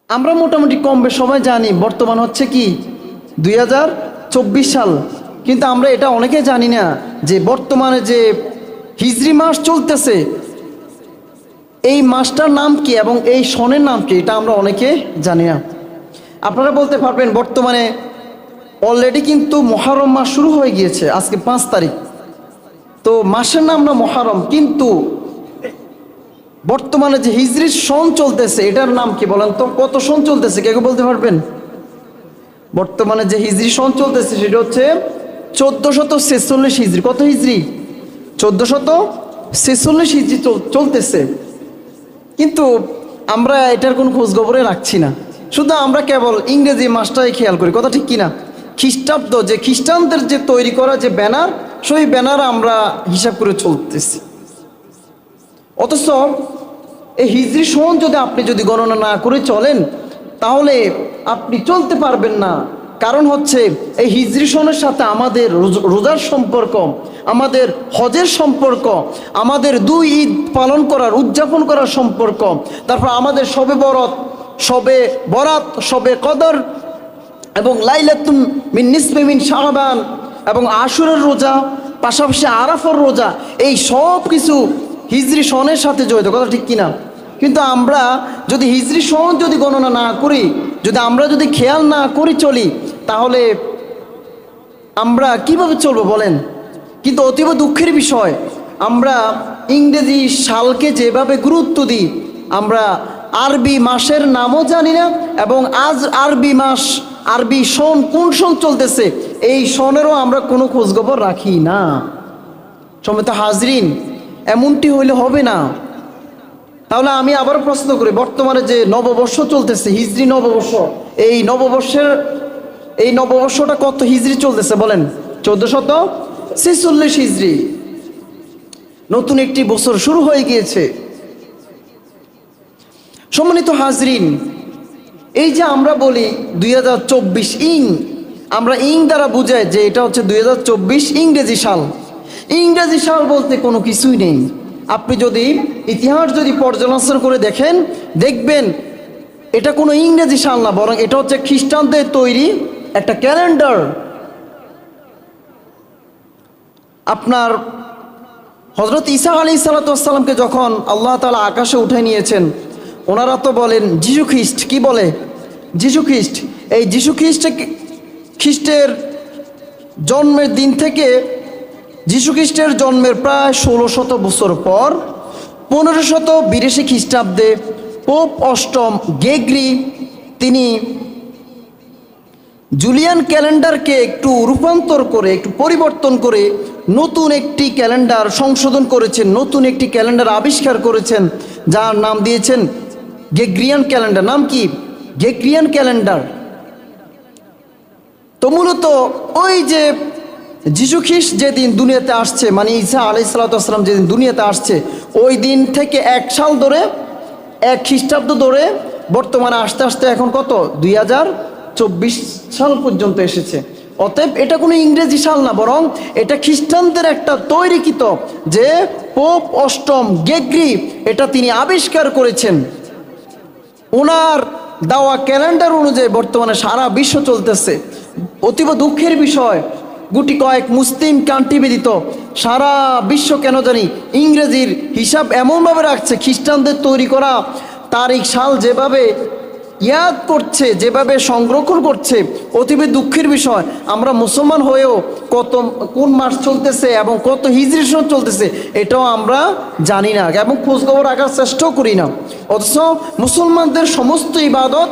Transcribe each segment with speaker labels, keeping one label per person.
Speaker 1: আমরা মোটামুটি কম বেশ সবাই জানি বর্তমান হচ্ছে কি 2024 সাল, কিন্তু আমরা এটা অনেকে জানি না যে বর্তমানে যে হিজরি মাস চলতেছে এই মাসটার নাম কি এবং এই সনের নাম কি, এটা আমরা অনেকে জানি না। আপনারা বলতে পারবেন বর্তমানে অলরেডি কিন্তু মহরম মাস শুরু হয়ে গিয়েছে, আজকে 5 তারিখ। তো মাসের নাম না মহরম, কিন্তু বর্তমানে যে হিজরির সন চলতেছে এটার নাম কি বলেন তো? কত সন চলতেছে কেউ বলতে পারবেন? বর্তমানে যে হিজরি সন চলতেছে সেটা হচ্ছে 1446 হিজরি। কত হিজরি? 1446 হিজরি চলতেছে। কিন্তু আমরা এটার কোনো খোঁজখবরে রাখছি না, শুধু আমরা কেবল ইংরেজি মাসটাই খেয়াল করি। কথা ঠিক কিনা? খ্রিস্টাব্দ যে খ্রিস্টানদের যে তৈরি করা যে ব্যানার, সেই ব্যানার আমরা হিসাব করে চলতেছি। অথচ এই হিজরি সন আপনি যদি গণনা না করে চলেন তাহলে আপনি চলতে পারবেন না। কারণ হচ্ছে এই হিজরি সনের সাথে আমাদের রোজার সম্পর্ক, আমাদের হজের সম্পর্ক, আমাদের 2 ঈদ পালন করার উদযাপন করার সম্পর্ক, তারপর আমাদের শবে বরাত, শবে কদর এবং লাইলাতুন মিন নিসফি মিন শাবান এবং আশুরার রোজা, পাশাপাশি আরাফার রোজা, এই সব কিছু হিজরি সনের সাথে জড়িত। কথা ঠিক কিনা? কিন্তু আমরা যদি হিজরি সন গণনা না করি, আমরা যদি খেয়াল না করি চলি, তাহলে আমরা কিভাবে চলবো বলেন? কিন্তু অতীব দুঃখের বিষয়, আমরা ইংরেজি সালকে যেভাবে গুরুত্ব দিই, আমরা আরবি মাসের নামও জানি না, এবং আজ আরবি সন কোন সন চলতেছে এই সনেরও আমরা কোনো খোঁজখবর রাখি না। সম্মানিত হাজরিন, এমনটি হইলে হবে না। তাহলে আমি আবার প্রশ্ন করি, বর্তমানে যে নববর্ষ চলতেছে হিজরি নববর্ষ, এই নববর্ষটা কত হিজরি চলতেছে বলেন? 1446 হিজরি। নতুন একটি বছর শুরু হয়ে গিয়েছে। সম্মানিত হাজরিন, এই যে আমরা বলি 2024 আমরা দ্বারা বুঝাই যে এটা হচ্ছে 2024 ইংরেজি সাল। ইংরেজি সাল বলতে কোনো কিছুই নেই। আপনি যদি ইতিহাস পর্যালোচনা করে দেখবেন এটা কোনো ইংরেজি সাল না, বরং এটা হচ্ছে খ্রিস্টানদের তৈরি একটা ক্যালেন্ডার। আপনার হযরত ঈসা আলাইহিস সালামকে যখন আল্লাহ তাআলা আকাশে উঠে নিয়েছেন, ওনারা তো বলেন যিশু খ্রিস্ট। কি বলে? যিশু খ্রিস্ট। এই যিশু খ্রিস্টের জন্মের দিন থেকে যিশু খ্রিস্টের জন্মের প্রায় 1600 বছর পর 1582 খ্রিস্টাব্দে পোপ অষ্টম গ্রেগরি তিনি জুলিয়ান ক্যালেন্ডারকে একটু রূপান্তর করে, একটু পরিবর্তন করে নতুন একটি ক্যালেন্ডার সংশোধন করেছেন, নতুন একটি ক্যালেন্ডার আবিষ্কার করেছেন, যার নাম দিয়েছেন গ্রেগরিয়ান ক্যালেন্ডার। নাম কি? Gregorian calendar. তো মূলত ওই যে যিশু খ্রিস্ট যেদিন দুনিয়াতে আসছে, মানে ঈসা আলাইহিস সালাম যেদিন দুনিয়াতে আসছে, ওই দিন থেকে 1 সাল ধরে, 1 খ্রিস্টাব্দ ধরে বর্তমানে আস্তে আস্তে এখন কত 2024 সাল পর্যন্ত এসেছে। অতএব এটা কোনো ইংরেজি সাল না, বরং এটা খ্রিস্টানদের একটা তৈরিকৃত, যে পোপ অষ্টম গ্রেগরি এটা তিনি আবিষ্কার করেছেন। ওনার দেওয়া ক্যালেন্ডার অনুযায়ী বর্তমানে সারা বিশ্ব চলতেছে। অতীব দুঃখের বিষয়, গুটি কয়েক মুসলিম কান্ট্রি ব্যতীত সারা বিশ্ব কেন জানি ইংরেজির হিসাব এমনভাবে রাখছে, খ্রিস্টানদের তৈরি করা তারিখ সাল যেভাবে ইয়াদ করছে, যেভাবে সংরক্ষণ করছে। অতীব দুঃখের বিষয়, আমরা মুসলমান হয়েও কোন মাস চলতেছে এবং কত হিজরি সন চলতেছে এটাও আমরা জানি না এবং খোঁজখবর রাখার চেষ্টাও করি না। অথচ মুসলমানদের সমস্ত ইবাদত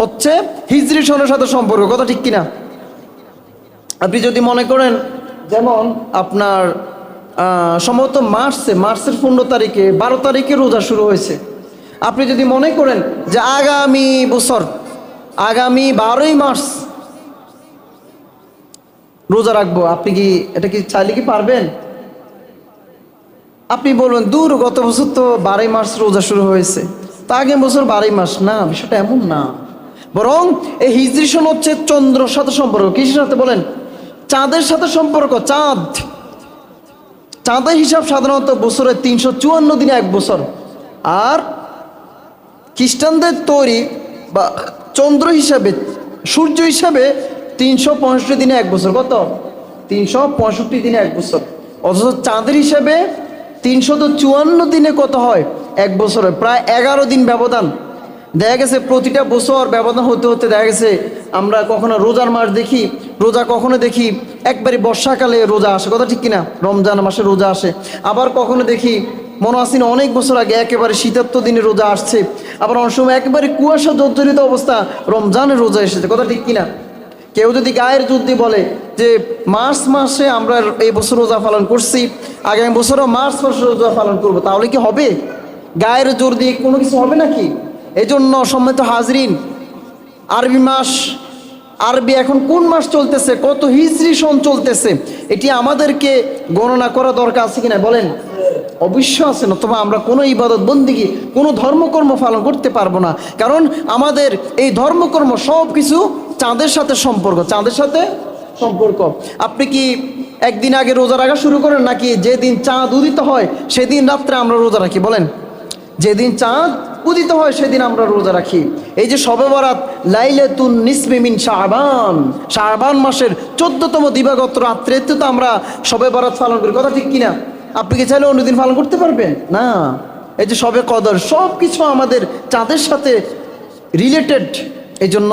Speaker 1: হচ্ছে হিজরি সনের সাথে সম্পর্ক। কথা ঠিক কিনা? আপনি যদি মনে করেন, যেমন আপনার সম্ভবত মার্চের 15 তারিখে 12 তারিখে রোজা শুরু হয়েছে। আপনি যদি মনে করেন যে আগামী বছর আগামী 12ই মার্চ রোজা রাখবো, আপনি কি এটা কি চাইলে কি পারবেন? আপনি বলবেন দূর, গত বছর তো 12ই মার্চ রোজা শুরু হয়েছে, তা আগের বছর 12ই মার্চ। না, বিষয়টা এমন না। বরং এই হিজরি সন হচ্ছে চন্দ্রের সাথে সম্পর্ক। কিসের সাথে বলেন? চাঁদের সাথে সম্পর্ক। চাঁদের হিসাব সাধারণত বছরে 354 দিনে 1 বছর। আর খ্রিস্টানদের তৈরি বা চন্দ্র হিসাবে, সূর্য হিসাবে 365 দিনে 1 বছর। কত? 365 দিনে 1 বছর। অথচ চাঁদের হিসাবে 354 দিনে কত হয়? 1 বছর হয়। প্রায় 11 দিন ব্যবধান। দেখা গেছে প্রতিটা বছর ব্যবধান হতে হতে দেখা গেছে আমরা কখনো রোজার মাস দেখি, রোজা কখনো দেখি একবারে বর্ষাকালে রোজা আসে, কথা ঠিক কিনা? রমজান মাসে রোজা আসে। আবার কখনো দেখি মনে আসেন অনেক বছর আগে একেবারে শীতার্ত দিনে রোজা আসছে। আবার অনেক সময় একেবারে কুয়াশা জর্জরিত অবস্থা রমজানের রোজা এসেছে, কথা ঠিক কিনা? কেউ যদি গায়ের যুদ্ধে বলে যে মার্চ মাসে আমরা এই বছর রোজা পালন করছি, আগামী বছরও মার্চ মাসে রোজা পালন করবো, তাহলে কি হবে? গায়ের জোর দিয়ে কোনো কিছু হবে নাকি? এই জন্য সম্মানিত হাজরিন, আরবি মাস, আরবি এখন কোন মাস চলতেছে, কত হিজরি সন চলতেছে, এটি আমাদেরকে গণনা করা দরকার আছে কিনা বলেন? অবশ্য আছে, নতুবা আমরা কোনো ইবাদত বন্দিগি, কোনো ধর্মকর্ম পালন করতে পারবো না। কারণ আমাদের এই ধর্মকর্ম সব কিছু চাঁদের সাথে সম্পর্ক, চাঁদের সাথে সম্পর্ক। আপনি কি একদিন আগে রোজা রাখা শুরু করেন, নাকি যেদিন চাঁদ উদিত হয় সেদিন রাত্রে আমরা রোজা রাখি? বলেন, যেদিন চাঁদ উদিত হয় সেদিন আমরা রোজা রাখি। এই যে শবে বরাত, লাইলাতুন নিসফি মিন শাবান, শাবান মাসের 14তম দিবাগত রাত্রেতে তো আমরা শবে বরাত পালন করি, কথা ঠিক কিনা? আপনি কি চাইলে অন্যদিন পালন করতে পারবেন না? এই যে শবে কদর, সব কিছু আমাদের চাঁদের সাথে রিলেটেড। এই জন্য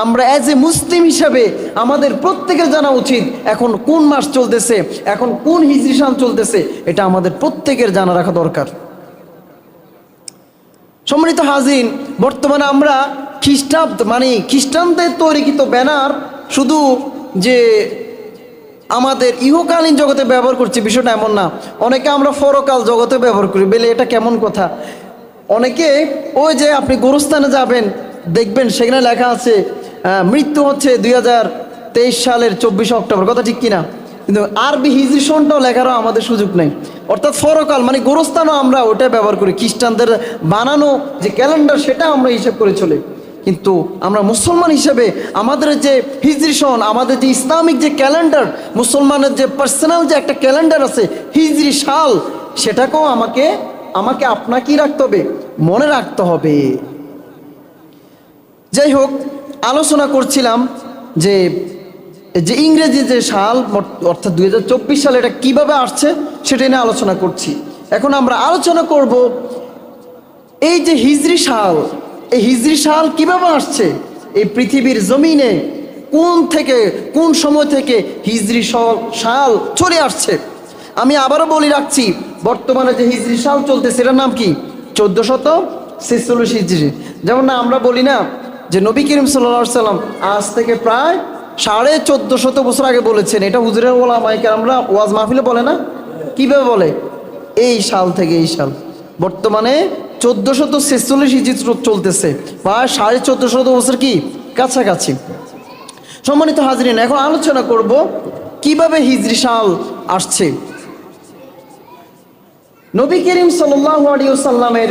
Speaker 1: আমরা অ্যাজ এ মুসলিম হিসাবে আমাদের প্রত্যেকের জানা উচিত এখন কোন মাস চলতেছে, এখন কোন হিজরি সাল চলতেছে, এটা আমাদের প্রত্যেকের জানা রাখা দরকার। সম্মানিত হাজির, বর্তমানে আমরা খ্রিস্টাব্দ মানে খ্রিস্টানদের তৈরিকৃত ব্যানার শুধু যে আমাদের ইহকালীন জগতে ব্যবহার করছি বিষয়টা এমন না, অনেকে আমরা পরকাল জগতে ব্যবহার করি। বলে এটা কেমন কথা? অনেকে ওই যে আপনি গোরস্থানে যাবেন, দেখবেন সেখানে লেখা আছে মৃত্যু হচ্ছে 2023 সালের 24 অক্টোবর, কথা ঠিক কিনা? কিন্তু আরবি হিজরি সনটাও লেখারও আমাদের সুযোগ নেই। অর্থাৎ ফরকাল মানে গোরস্থানও আমরা ওটা ব্যবহার করি, খ্রিস্টানদের বানানো যে ক্যালেন্ডার সেটা আমরা হিসাব করে চলে। কিন্তু আমরা মুসলমান হিসেবে আমাদের যে হিজরি সন, আমাদের যে ইসলামিক যে ক্যালেন্ডার, মুসলমানের যে পার্সোনাল যে একটা ক্যালেন্ডার আছে হিজরি সাল, সেটাকেও আমাকে আপনাকেই রাখতে হবে, মনে রাখতে হবে। যাই হোক, আলোচনা করছিলাম যে ইংরেজি যে সাল অর্থাৎ 2024 সাল এটা কিভাবে আসছে সেটা নিয়ে আলোচনা করছি। এখন আমরা আলোচনা করব এই যে হিজরি সাল, এই হিজরি সাল কিভাবে আসছে, এই পৃথিবীর জমিনে কোন সময় থেকে হিজরি সাল চলে আসছে। আমি আবারও বলি রাখছি, বর্তমানে যে হিজরি সাল চলতে সেটার নাম কি? 1446 হিজরি। যেমন না আমরা বলি না যে নবী করিম সাল্লাল্লাহু আলাইহি সাল্লাম আজ থেকে প্রায় 1450 বছর আগে বলেছেন। এটা হুজুরের ওলামায়ে আমরা ওয়াজ মাহফিলে বলে না? কিভাবে বলে? এই সাল থেকে এই সাল। বর্তমানে 1446 হিজরি চলতেছে, প্রায় 1450 বছর কি কাছাকাছি। সম্মানিত হাজরিন, এখন আলোচনা করব কিভাবে হিজরি সাল আসছে। নবী করিম সাল্লাল্লাহু আলাইহি ওয়াসাল্লামের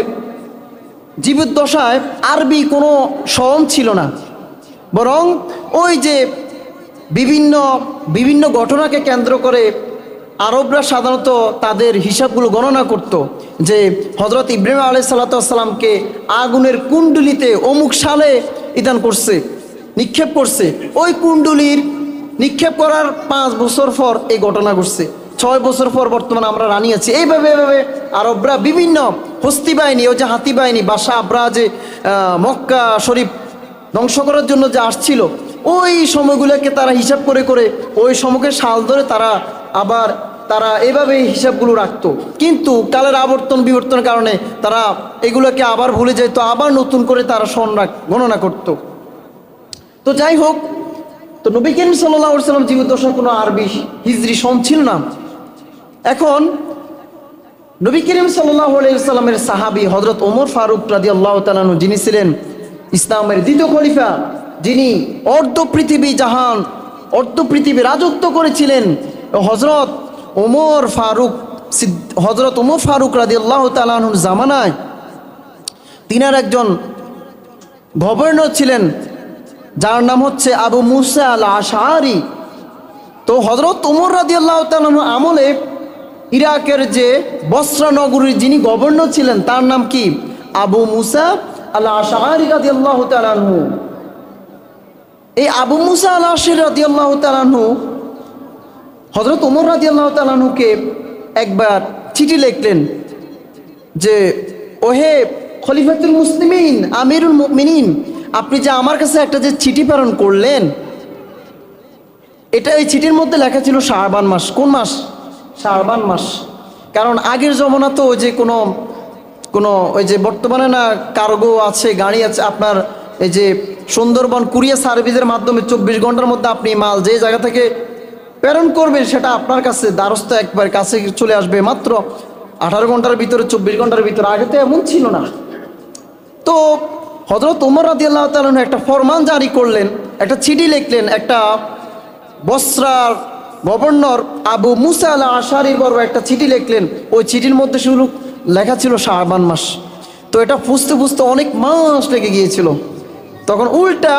Speaker 1: জীবদ্দশায় আরবি কোনো সন ছিল না, বরং ওই যে বিভিন্ন ঘটনাকে কেন্দ্র করে আরবরা সাধারণত তাদের হিসাবগুলো গণনা করত। যে হজরত ইব্রাহিম আলাইহিস সালাতু আগুনের কুণ্ডলিতে অমুক সালে ইদান করছে, নিক্ষেপ করছে। ওই কুণ্ডলির নিক্ষেপ করার 5 বছর পর এই ঘটনা ঘটছে, 6 বছর পর বর্তমানে আমরা রানী আছি। এইভাবে আরবরা বিভিন্ন হস্তি বাহিনী, ওই যে হাতি বাহিনী, বাদশাহ আবরাহা যে মক্কা শরীফ ধ্বংস করার জন্য যে আসছিল, ওই সময়গুলোকে তারা হিসাব করে করে ওই সময়কে সাল ধরে তারা এভাবে হিসাবগুলো রাখতো। কিন্তু কালের আবর্তন বিবর্তনের কারণে তারা এগুলোকে আবার ভুলে যেত, আবার নতুন করে তারা সন গণনা করত। তো যাই হোক, তো নবী করিম সাল্লাল্লাহু আলাইহি ওয়াসাল্লাম জীবদ্দশায় কোনো আরবি হিজরি সন ছিল না। এখন নবী করিম সাল্লাল্লাহু আলাইহি ওয়াসাল্লামের সাহাবী হযরত ওমর ফারুক রাদিয়াল্লাহু তাআলা আনহু, যিনি ছিলেন ইসলামের দ্বিতীয় খলিফা, যিনি অর্ধ পৃথিবী রাজত্ব করেছিলেন, হযরত ওমর ফারুক রাদিয়াল্লাহু তাআলা আনহুর জামানায় তিনার একজন গভর্নর ছিলেন, যার নাম হচ্ছে আবু মুসা আল আশআরি। তো হযরত ওমর রাদিয়াল্লাহু তাআলা আনহু আমলে ইরাকের যে বসরা নগরীর যিনি গভর্নর ছিলেন তার নাম কি? আবু মুসা আল আশআরী রাদিয়াল্লাহু তাআলা আনহু, এই আবু মুসা আল আশআরী রাদিয়াল্লাহু তাআলা আনহু হযরত ওমর রাদিয়াল্লাহু তাআলা আনহুকে একবার চিঠি লিখলেন যে, ওহে খলিফাতুল মুসলিমিন, আমিরুল মুমিনিন, আপনি যে আমার কাছে একটা যে চিঠি প্রেরণ করলেন, এটা এই চিঠির মধ্যে লেখা ছিল শাবান মাস। কোন মাস? শাবান মাস। কারণ আগের জমানা তো ওই যে কোনো ওই যে বর্তমানে না কার্গো আছে, গাড়ি আছে, আপনার এই যে সুন্দরবন কুরিয়ার সার্ভিসের মাধ্যমে 24 ঘন্টার মধ্যে আপনি মাল যে জায়গা থেকে প্রেরণ করবেন সেটা আপনার কাছে দ্বারস্থ একবার কাছে চলে আসবে মাত্র 18 ঘন্টার ভিতরে, 24 ঘন্টার ভিতরে। আগে তো এমন ছিল না। তো হযরত ওমর রাদিয়াল্লাহু তাআলা একটা ফরমান জারি করলেন, একটা চিঠি লিখলেন, একটা বসরার গভর্নর আবু মুসা আল আশআরীর বড় একটা চিঠি লিখলেন। ওই চিঠির মধ্যে শুরু লেখা ছিল শাবান মাস। তো এটা বুঝতে বুঝতে অনেক মাস লেগে গিয়েছিল। তখন উল্টা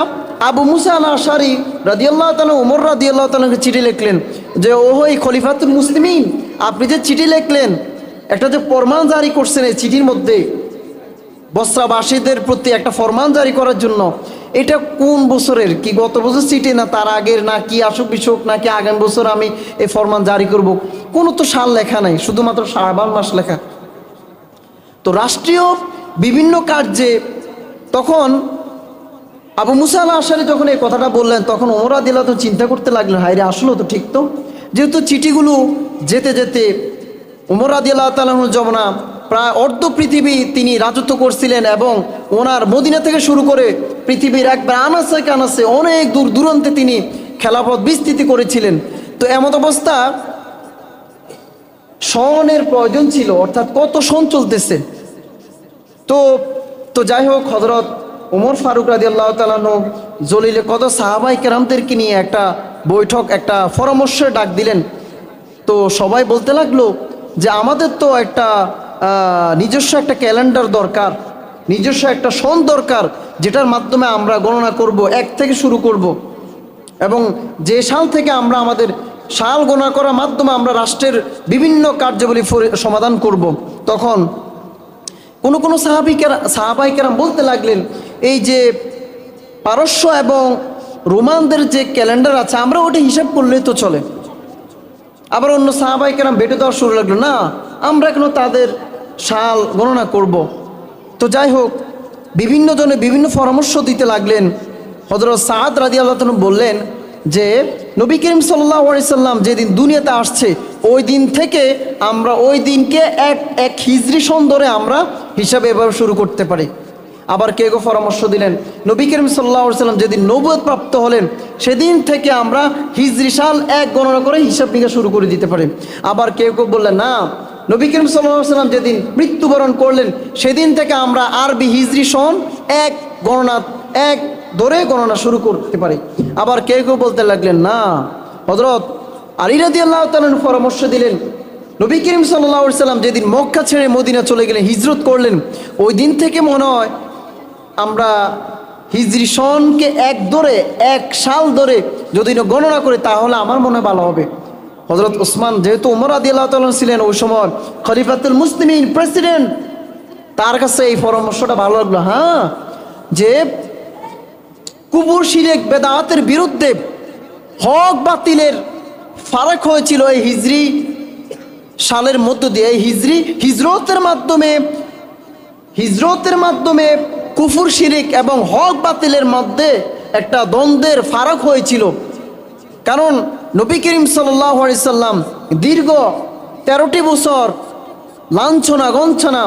Speaker 1: আবু মুসা আল আশআরী রাদিয়াল্লাহু তাআলা ওমর রাদিয়াল্লাহু তাআলাকে চিঠি লিখলেন যে, ওই খলিফাতুল মুসলিমিন, আপনি যে চিঠি লিখলেন, একটা যে ফরমান জারি করছেন এই চিঠির মধ্যে বসরাবাসীদের প্রতি একটা ফরমান জারি করার জন্য, এটা কোন বছরের? কি গত বছর চিঠি, না তার আগের, না কি আসুক বিসুক, নাকি আগামী বছর আমি এই ফরমান জারি করব? কোনো তো সাল লেখা নাই, শুধুমাত্র শাবান মাস লেখা। তো রাষ্ট্রীয় বিভিন্ন কার্যে তখন আবু মুসা আল আশআরী যখন এই কথাটা বললেন, তখন ওমর রাদিয়াল্লাহু তাআলা চিন্তা করতে লাগলেন, হায় রে, আসলে তো ঠিক। তো যেহেতু চিঠিগুলো যেতে যেতে ওমর রাদিয়াল্লাহু তাআলার জমানা প্রায় অর্ধ পৃথিবী তিনি রাজত্ব করছিলেন, এবং ওনার মদিনা থেকে শুরু করে পৃথিবীর একবার আনাচে কানাচে অনেক দূর দূরান্তে তিনি খেলাফত বিস্তৃতি করেছিলেন। তো এমত অবস্থা সনের প্রয়োজন ছিল, অর্থাৎ কত সন চলতেছে। তো যাই হোক, হযরত ওমর ফারুক রাদিয়াল্লাহু তাআলা আনহু জলিলে কত সাহাবায়ে কেরামদেরকে নিয়ে একটা বৈঠক, একটা পরামর্শের ডাক দিলেন। তো সবাই বলতে লাগলো যে, আমাদের তো একটা নিজস্ব একটা ক্যালেন্ডার দরকার, নিজস্ব একটা সন দরকার, যেটার মাধ্যমে আমরা গণনা করব, এক থেকে শুরু করব, এবং যে সাল থেকে আমরা আমাদের সাল গণনা করার মাধ্যমে আমরা রাষ্ট্রের বিভিন্ন কার্যাবলী সমাধান করব। তখন কোনো সাহাবায়ে কেরাম বলতে লাগলেন, এই যে পারস্য এবং রোমানদের যে ক্যালেন্ডার আছে, আমরা ওটা হিসাব করলেই তো চলে। আবার অন্য সাহাবায়ে কেরাম বেটে দেওয়া শুরু লাগলো, না, আমরা কেন তাদের সাল গণনা করব। তো যাই হোক, বিভিন্ন জনে বিভিন্ন পরামর্শ দিতে লাগলেন। হযরত সাদ রাদিয়াল্লাহু তাআলা বললেন যে, নবী করিম সাল্লাল্লাহু আলাইহি সাল্লাম যেদিন দুনিয়াতে আসছে ওই দিন থেকে আমরা ওই দিনকে এক হিজরি সন ধরে আমরা হিসাবে এভাবে শুরু করতে পারি। আবার কেউ পরামর্শ দিলেন, নবী করিম সাল্লাল্লাহু আলাইহি সাল্লাম যেদিন নবুয়ত প্রাপ্ত হলেন সেদিন থেকে আমরা হিজরি সাল এক গণনা করে হিসাব নিকাশ শুরু করে দিতে পারি। আবার কেউ বললেন, না, নবী করিম সাল্লাল্লাহু আলাইহি সাল্লাম যেদিন মৃত্যুবরণ করলেন সেদিন থেকে আমরা আরবি হিজরি সন এক ধরে গণনা শুরু করতে পারি। আবার কেউ বলতে লাগলেন, না, হযরত আলী রাদিয়াল্লাহু তাআলা পরামর্শ দিলেন, নবী করিম সাল্লাল্লাহু আলাইহি সাল্লাম যেদিন মক্কা ছেড়ে মদিনা চলে গেলেন, হিজরত করলেন, ওই দিন থেকে মনে হয় আমরা হিজরি সনকে এক সাল ধরে যদি গণনা করি তাহলে আমার মনে ভালো হবে। হযরত ওসমান, যেহেতু ওমর রাদিয়াল্লাহু তাআলা ছিলেন ওই সময় খলিফাতুল মুসলিমিন, প্রেসিডেন্ট, তার কাছে এই পরামর্শটা ভালো লাগলো। হ্যাঁ, যে কুফর শিরক বেদাতের বিরুদ্ধে হক বাতিলের ফারাক হয়েছিল এই হিজরি সালের মধ্য দিয়ে। এই হিজরতের মাধ্যমে কুফর শিরক এবং হক বাতিলের মধ্যে একটা দ্বন্দ্বের ফারাক হয়েছিল। কারণ নবী করিম সাল্লাল্লাহু আলাইহি সাল্লাম দীর্ঘ 13টি বছর লাঞ্ছনা গঞ্ছনা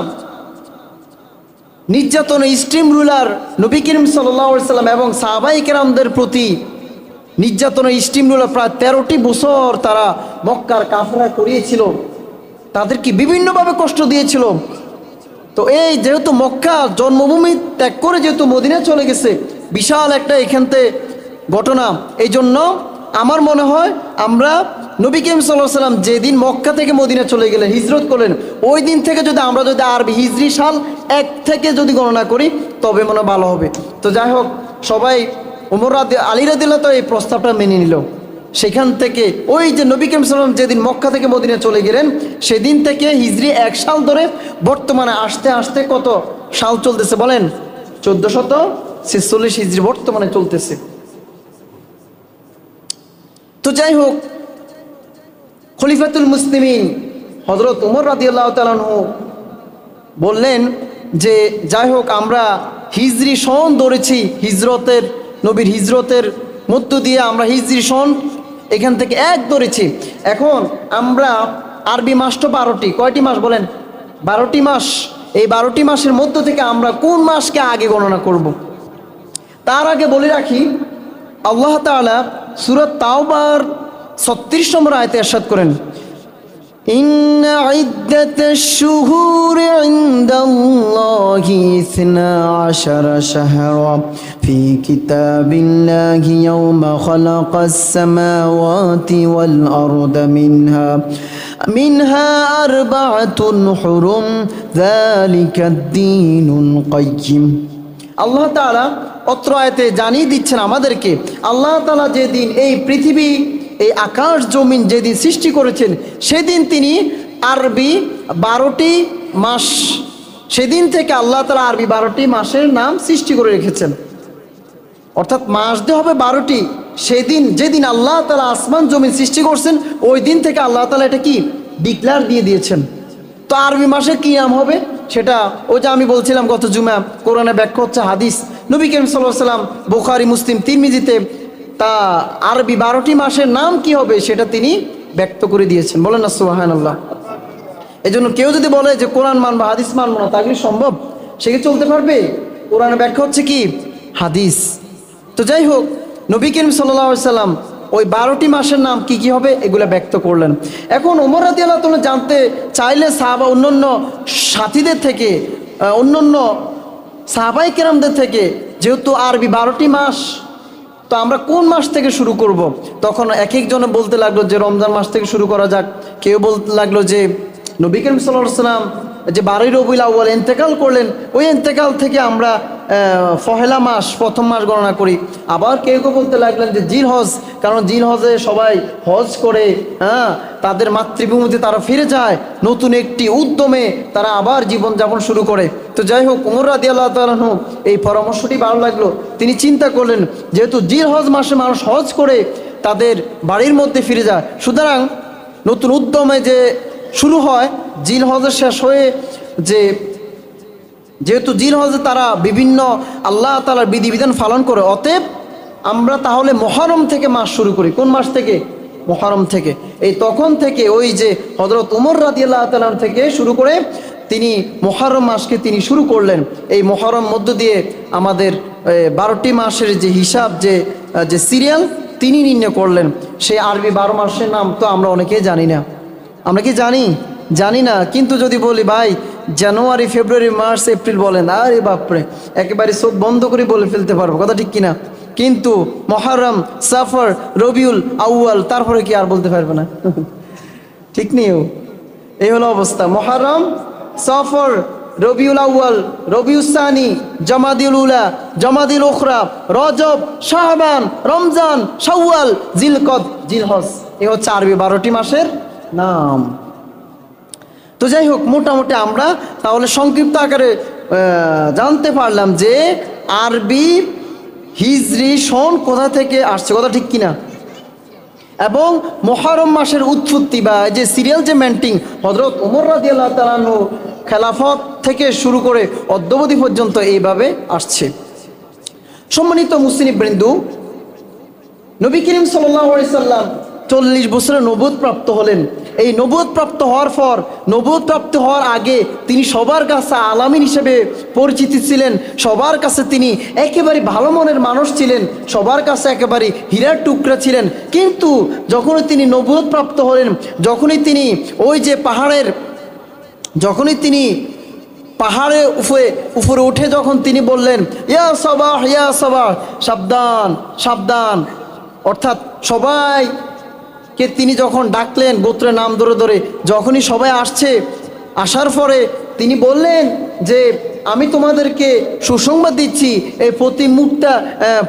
Speaker 1: নির্যাতন স্ট্রিম রুলার নবী করিম সাল্লাল্লাহু আলাইহি সাল্লাম এবং সাহাবায়ে কেরামদের প্রতি নির্যাতনের স্ট্রিম রুলার প্রায় 13টি বছর তারা মক্কার কাফেররা করিয়েছিল, তাদেরকে বিভিন্নভাবে কষ্ট দিয়েছিল। তো এই যেহেতু মক্কা জন্মভূমি ত্যাগ করে যেহেতু মদিনা চলে গেছে, বিশাল একটা এখানতে ঘটনা। এই জন্য আমার মনে হয় আমরা নবী করিম সাল্লাল্লাহু আলাইহি সাল্লাম যেদিন মক্কা থেকে মদিনা চলে গেলেন, হিজরত করলেন, ওই দিন থেকে আমরা যদি আরবি হিজরি সাল 1 থেকে যদি গণনা করি তবে মনে ভালো হবে। তো যাই হোক, সবাই আলী রাদিয়াল্লাহু তাআলা এই প্রস্তাবটা মেনে নিল। সেখান থেকে ওই যে নবী করিম সাল্লাল্লাহু আলাইহি সাল্লাম যেদিন মক্কা থেকে মদিনা চলে গেলেন সেদিন থেকে হিজরি 1 সাল ধরে বর্তমানে আসতে আসতে কত সাল চলতেছে বলেন? 1446 হিজরি বর্তমানে চলতেছে। তো যাই হোক, খলিফাতুল মুসলিমিন হযরত ওমর রাদিয়াল্লাহু তাআলা আনহু বললেন যে যাই হোক, আমরা হিজরি সন ধরেছি, হিজরতের নবীর হিজরতের মধ্য দিয়ে আমরা হিজরি সন এখান থেকে এক ধরেছি। এখন আমরা আরবি মাস তো 12টি, কয়টি মাস বলেন? 12টি মাস। এই 12টি মাসের মধ্য থেকে আমরা কোন মাসকে আগে গণনা করব? তার আগে বলে রাখি, আল্লাহ তাআলা সূরা তাওবার 36 নম্বর আয়াতে ইরশাদ করেন, ইন্না ইদ্দাতাশ শুহুরি ইনদাল্লাহি 12 শাহরা ফি কিতাবিল্লাহি ইয়াওমা খালাকাস সামাওয়াতি ওয়াল আরদা মিনহা আরবাআতুন হুরুম যালিকাদ দীনুল কাইয়্যিম। আল্লাহ তাআলা অত্র আয়াতে জানিয়ে দিচ্ছেন আমাদেরকে, আল্লাহ তাআলা যেদিন এই পৃথিবী, এই আকাশ জমিন যেদিন সৃষ্টি করেছেন, সেদিন তিনি আরবি 12টি মাস, সেদিন থেকে আল্লাহ তাআলা আরবি 12টি মাসের নাম সৃষ্টি করে রেখেছেন। অর্থাৎ মাস দিয়ে হবে 12টি। সেদিন যেদিন আল্লাহ তাআলা আসমান জমিন সৃষ্টি করছেন, ওই দিন থেকে আল্লাহ তাআলা এটা কি ডিক্লেয়ার দিয়ে দিয়েছেন। তো আরবি মাসের কী নাম হবে সেটা ওই যে আমি বলছিলাম গত জুমা, কোরআনে ব্যাখ্যা হচ্ছে হাদিস। নবী করিম সাল্লাল্লাহু আলাইহি ওয়াসাল্লাম বুখারী, মুসলিম, তিরমিজিতে তা আরবি 12টি মাসের নাম কি হবে সেটা তিনি ব্যক্ত করে দিয়েছেন। বলেন না সুবহানাল্লাহ। এই জন্য কেউ যদি বলে যে কোরআন মানবো হাদিস মানবো না, তা কি সম্ভব? সে কি চলতে পারবে? কোরআনে ব্যাখ্যা হচ্ছে কি হাদিস। তো যাই হোক, নবী করিম সাল্লাল্লাহু আলাইহি ওয়াসাল্লাম ওই 12টি মাসের নাম কি কি হবে এগুলো ব্যক্ত করলেন। এখন ওমর রাদিয়াল্লাহু তাআলা জানতে চাইলে সাহাবা অন্যান্য সাথীদের থেকে, অন্যান্য সাহাবায়ে কেরামদের থেকে, যেহেতু আরবি 12টি মাস, তো আমরা কোন মাস থেকে শুরু করব? তখন এক একজনে বলতে লাগলো যে রমজান মাস থেকে শুরু করা যাক। কেউ বলতে লাগলো যে নবী করিম সাল্লাল্লাহু আলাইহি ওয়াসাল্লাম যে 12ই রবিউল আউয়াল ইন্তেকাল করলেন, ওই ইন্তেকাল থেকে আমরা পহেলা মাস, প্রথম মাস গণনা করি। আবার কেউ কেউ বলতে লাগলেন যে জিল হজ, কারণ জিল হজে সবাই হজ করে, তাদের মাতৃভূমিতে তারা ফিরে যায়, নতুন একটি উদ্যমে তারা আবার জীবনযাপন শুরু করে। তো যাই হোক, ওমর রাদিয়াল্লাহু তাআলা আনহু এই পরামর্শটি ভালো লাগলো। তিনি চিন্তা করলেন যেহেতু জিল হজ মাসে মানুষ হজ করে তাদের বাড়ির মধ্যে ফিরে যায়, সুতরাং নতুন উদ্যমে যে শুরু হয়, জিল হজের শেষ হয়ে যেহেতু জিল হজে তারা বিভিন্ন আল্লাহ তাআলার বিধিবিধান পালন করে, অতএব আমরা তাহলে মুহররম থেকে মাস শুরু করি। কোন মাস থেকে? মুহররম থেকে। এই তখন থেকে ওই যে হযরত ওমর রাদিয়াল্লাহু তাআলা থেকে শুরু করে তিনি মুহররম মাসকে তিনি শুরু করলেন। এই মুহররম মধ্য দিয়ে আমাদের 12টি মাসের যে হিসাব, যে সিরিয়াল তিনি নির্ণয় করলেন। সেই আরবি 12 মাসের নাম তো আমরা অনেকেই জানি না। আমরা কি জানি না। কিন্তু যদি বলি ভাই জানুয়ারি, ফেব্রুয়ারি, মার্চ, এপ্রিল বলেন, আরে বাপরে, একেবারে চোখ বন্ধ করে বলে ফেলতে পারবো, কথা ঠিক কিনা? কিন্তু মুহররম, সফর, রবিউল আউয়াল, তারপরে কি আর বলতে পারবে না? ঠিক নেই। এই হলো অবস্থা। মুহররম, সফর, রবিউল আউয়াল, রবিউল সানি, জামাদিউল উলা, জামাদিউল উখরা, রজব, শাহবান, রমজান, শাওয়াল, জিলকদ, জিলহজ। এই হচ্ছে আরবি 12টি মাসের নাম। তো যাই হোক, মোটামুটি আমরা তাহলে সংক্ষিপ্ত আকারে জানতে পারলাম যে আরবি হিজরি সন কোথা থেকে আসছে, কথা ঠিক কিনা? এবং মুহররম মাসের উৎপত্তি বা যে সিরিয়াল যে মেন্টিং হযরত ওমর রাদিয়াল্লাহু তাআলা আনহু খেলাফত থেকে শুরু করে অদ্যাবধি পর্যন্ত এইভাবে আসছে। সম্মানিত মুসলিম বৃন্দু, নবী করিম সাল্লাল্লাহু আলাইহি সাল্লাম 40 বছরে নবুয়ত প্রাপ্ত হলেন। এই নবুয়ত প্রাপ্ত হওয়ার পর, নবুয়ত প্রাপ্ত হওয়ার আগে তিনি সবার কাছে আলামিন হিসেবে পরিচিতি ছিলেন। সবার কাছে তিনি একেবারে ভালো মনের মানুষ ছিলেন, সবার কাছে একেবারে হীরার টুকরা ছিলেন। কিন্তু যখনই তিনি নবুয়ত প্রাপ্ত হলেন, যখনই তিনি ওই যে পাহাড়ের উপরে উঠে যখন তিনি বললেন ইয়া সাবাহ, ইয়া সাবাহ, সাবধান সাবধান, অর্থাৎ সবাইকে তিনি যখন ডাকলেন গোত্রের নাম ধরে ধরে, যখনই সবাই আসার পরে তিনি বললেন যে আমি তোমাদেরকে সুসংবাদ দিচ্ছি, এই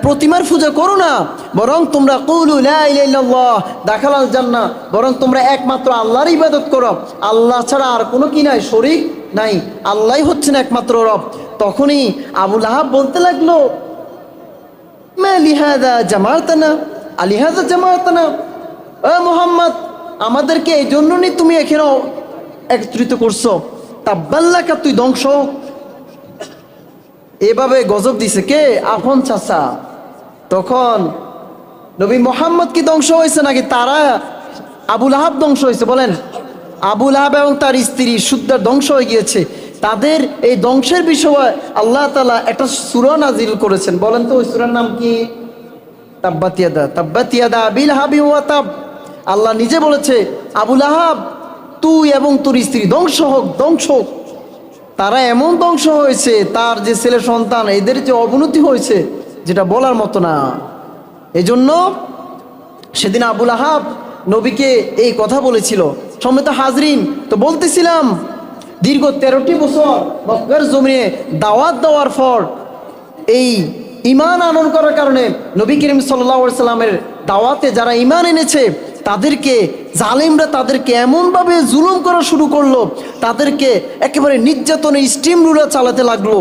Speaker 1: প্রতিমার পূজা করো না, বরং তোমরা কুলু লা ইলাহা ইল্লাল্লাহ দাখালাল জান্নাহ, বরং তোমরা একমাত্র আল্লাহর ইবাদত করো, আল্লাহ ছাড়া আর কোনো কি নাই, শরীক নাই, আল্লাহই হচ্ছেন একমাত্র রব। তখনই আবু লাহাব বলতে লাগলো, মা লিহাযা জামাতানা আলিহাযা জামাতানা, ও মুহাম্মদ, আমাদেরকে এই জন্যই তুমি এখানে একত্রিত করছো, তাব্বাল্লাকা, তুই ধ্বংস। এভাবে গজব দিছে কে? আপন চাচা। তখন নবী মুহাম্মদ কি ধ্বংস হয়েছে নাকি তারা আবু লাহাব ধ্বংস হয়েছে? বলেন, আবু লাহাব এবং তার স্ত্রী সুদ্দার ধ্বংস হয়ে গিয়েছে। তাদের এই ধ্বংসের বিষয়ে আল্লাহ তাআলা একটা সূরা নাজিল করেছেন। বলেন তো ওই সূরার নাম কি? তাব্বাত ইয়াদা আবি লাহাবি ওয়া তাব। আল্লাহ নিজে বলেছে, আবু লাহাব, তুই এবং তোর স্ত্রী ধ্বংস হোক, ধ্বংস হোক। তারা এমন ধ্বংস হয়েছে, তার যে ছেলে সন্তান, এদের যে অবনতি হয়েছে যেটা বলার মতো না। এই জন্য সেদিন আবু লাহাব নবীকে এই কথা বলেছিল। সম্মিলিত হাজরিন, তো বলতেছিলাম দীর্ঘ 13টি বছর মক্কার জমিনে দাওয়াত দেওয়ার পর এই ঈমান আনয়ন করার কারণে নবী করিম সাল্লাল্লাহু আলাইহি সাল্লামের দাওয়াতে যারা ঈমান এনেছে তাদেরকে জালিমরা তাদেরকে এমনভাবে জুলুম করা শুরু করলো, তাদেরকে একেবারে নির্যাতনের স্টিম রুলার চালাতে লাগলো।